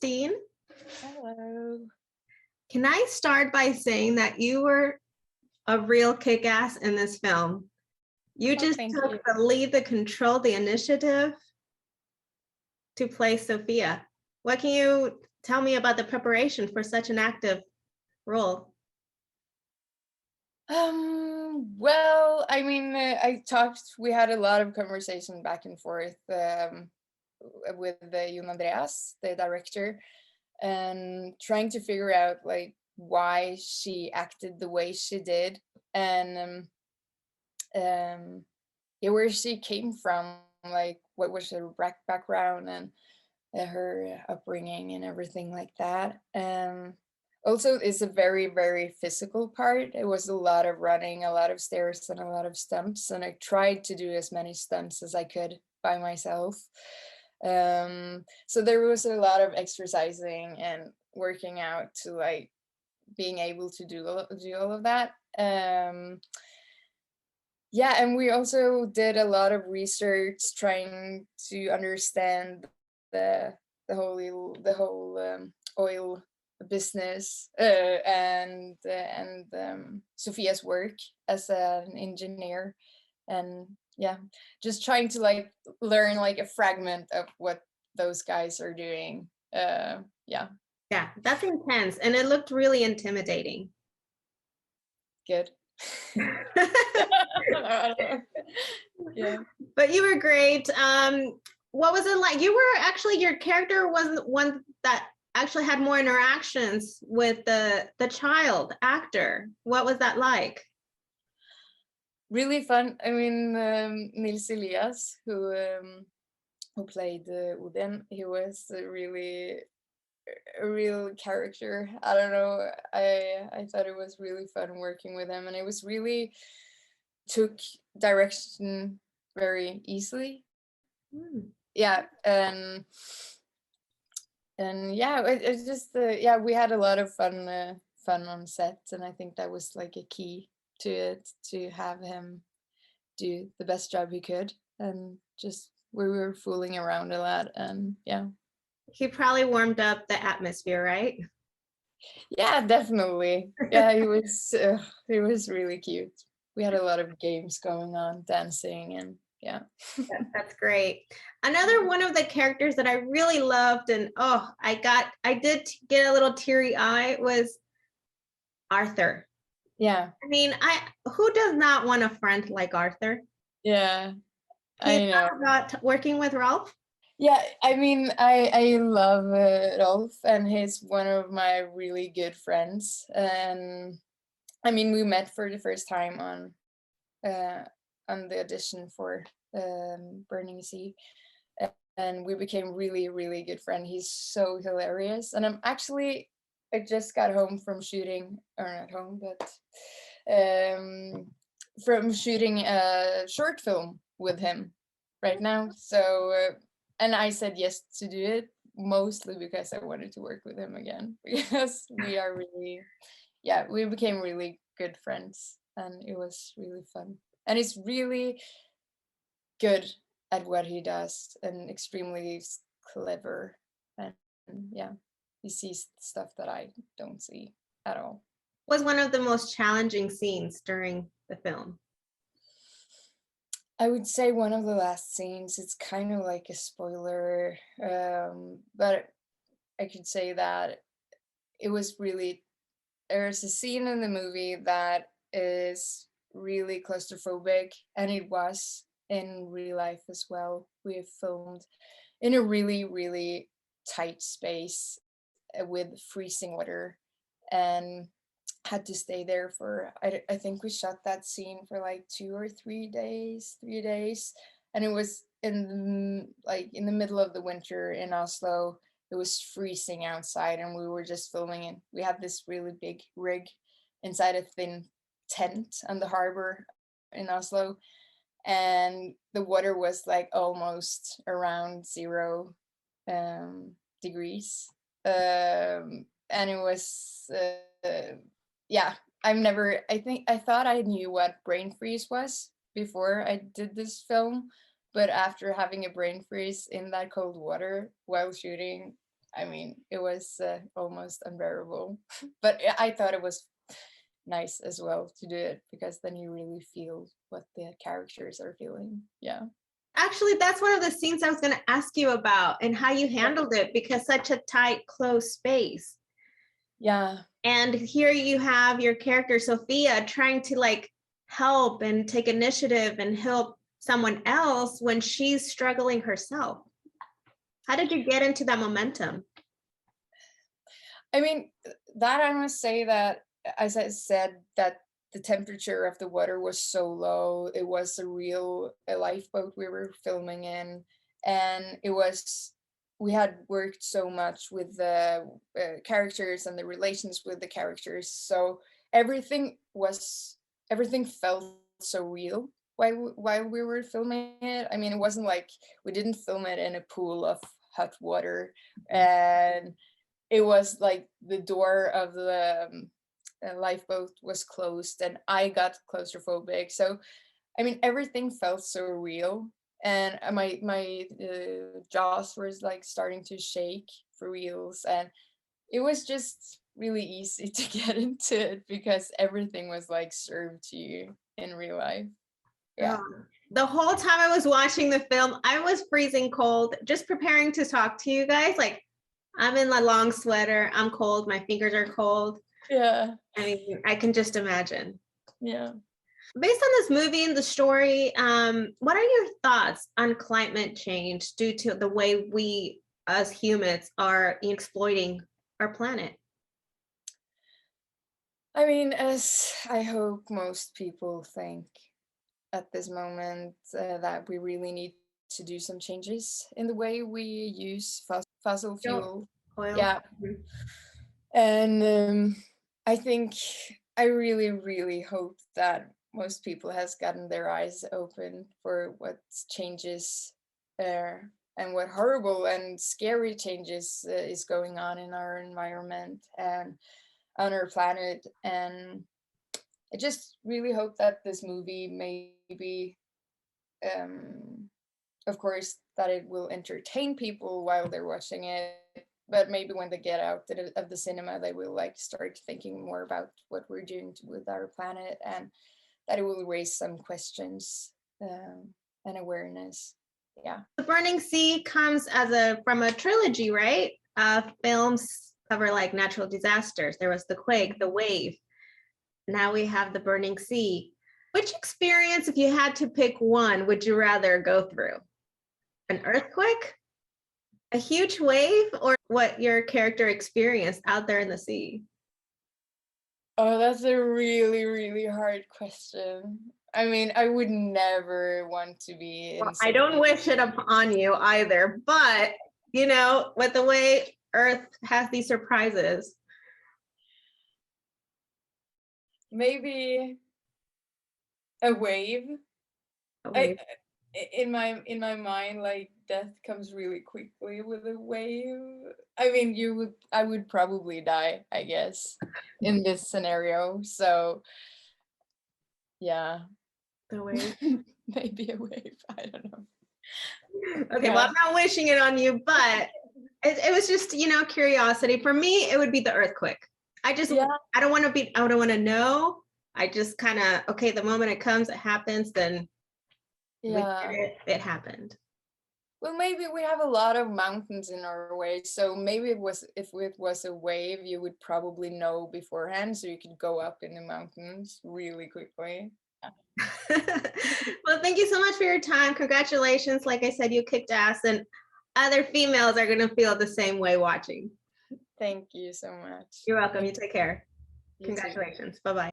Kristine. Hello. Can I start by saying that you were a real kick-ass in this film? You just took the lead, the control, the initiative to play Sofia. What can you tell me about the preparation for such an active role? Well, I mean, we had a lot of conversation back and forth with Jon Andreas, the director, and trying to figure out like why she acted the way she did, and where she came from, like what was her background and her upbringing and everything like that. Also, it's a very, very physical part. It was a lot of running, a lot of stairs, and a lot of stunts. And I tried to do as many stunts as I could by myself. So there was a lot of exercising and working out to like being able to do all of that. Yeah, and we also did a lot of research trying to understand the whole oil business and Sofia's work as an engineer, and yeah, just trying to like learn like a fragment of what those guys are doing. Yeah, that's intense, and it looked really intimidating. Good. Yeah, but you were great. What was it like? Your character wasn't one that actually had more interactions with the child actor. What was that like? Really fun. I mean, Nils Elias, who played Odin, he was really a real character. I don't know. I thought it was really fun working with him, and it was really took direction very easily. Yeah, and yeah, it's just yeah, we had a lot of fun on set, and I think that was like a key to it, to have him do the best job he could, and just we were fooling around a lot, and yeah. He probably warmed up the atmosphere, right? Yeah, definitely. Yeah, he was really cute. We had a lot of games going on, dancing, and yeah. That's great. Another one of the characters that I really loved, and I did get a little teary eye, was Arthur. Yeah. I mean, who does not want a friend like Arthur? Yeah. Can you talk about working with Rolf? Yeah, I mean, I love Rolf, and he's one of my really good friends. And I mean, we met for the first time on the audition for Burning Sea, and we became really, really good friends. He's so hilarious, and I just got home from shooting, or not home, but from shooting a short film with him right now. So. And I said yes to do it, mostly because I wanted to work with him again, because we are really, yeah, we became really good friends, and it was really fun. And he's really good at what he does, and extremely clever. And yeah, he sees stuff that I don't see at all. Was one of the most challenging scenes during the film? I would say one of the last scenes. It's kind of like a spoiler, but I could say that it was really, there's a scene in the movie that is really claustrophobic, and it was in real life as well. We filmed in a really, really tight space with freezing water, and had to stay there for, I think we shot that scene for like 2 or 3 days, and it was in the middle of the winter in Oslo. It was freezing outside, and we were just filming it. We had this really big rig inside a thin tent on the harbor in Oslo, and the water was like almost around 0 degrees, and it was yeah, I thought I knew what brain freeze was before I did this film, but after having a brain freeze in that cold water while shooting, I mean, it was almost unbearable. But I thought it was nice as well to do it, because then you really feel what the characters are feeling. Yeah. Actually, that's one of the scenes I was going to ask you about and how you handled it, because such a tight, closed space. Yeah. And here you have your character, Sofia, trying to like help and take initiative and help someone else when she's struggling herself. How did you get into that momentum? I mean, that I must say that, as I said, that the temperature of the water was so low. It was a lifeboat we were filming in, and we had worked so much with the characters and the relations with the characters. So everything felt so real while we were filming it. I mean, it wasn't like we didn't film it in a pool of hot water, and it was like the door of the lifeboat was closed, and I got claustrophobic. So, I mean, everything felt so real, and my jaws was like starting to shake for reals, and it was just really easy to get into it because everything was like served to you in real life. Yeah. The whole time I was watching the film, I was freezing cold, just preparing to talk to you guys. Like, I'm in my long sweater, I'm cold, my fingers are cold. Yeah. I mean, I can just imagine. Yeah. Based on this movie and the story, what are your thoughts on climate change due to the way we as humans are exploiting our planet? I mean, as I hope most people think at this moment, that we really need to do some changes in the way we use fossil fuel. Oil. Yeah. And I think I really, really hope that most people has gotten their eyes open for what changes there and what horrible and scary changes is going on in our environment and on our planet. And I just really hope that this movie maybe, of course, that it will entertain people while they're watching it, but maybe when they get out of the cinema, they will like start thinking more about what we're doing with our planet, and that it will raise some questions and awareness. Yeah. The Burning Sea comes from a trilogy, right? Films cover like natural disasters. There was the Quake, the Wave. Now we have the Burning Sea. Which experience, if you had to pick one, would you rather go through? An earthquake, a huge wave, or what your character experienced out there in the sea? Oh, that's a really, really hard question. I mean, I would never want to be in. Well, I don't wish it upon you either, but you know, with the way Earth has these surprises. Maybe a wave. In my mind, like death comes really quickly with a wave. I mean, I would probably die, I guess, in this scenario. So yeah. The wave. Maybe a wave. I don't know. Okay, well, I'm not wishing it on you, but it was just, you know, curiosity. For me, it would be the earthquake. I don't want to know. I just kind of, okay, the moment it comes, it happens, then it happened. Well, maybe we have a lot of mountains in our way, so maybe if it was a wave, you would probably know beforehand, so you could go up in the mountains really quickly. Well, thank you so much for your time. Congratulations. Like I said, you kicked ass, and other females are going to feel the same way watching. Thank you so much. You're welcome. You take care. You Congratulations. Bye-bye.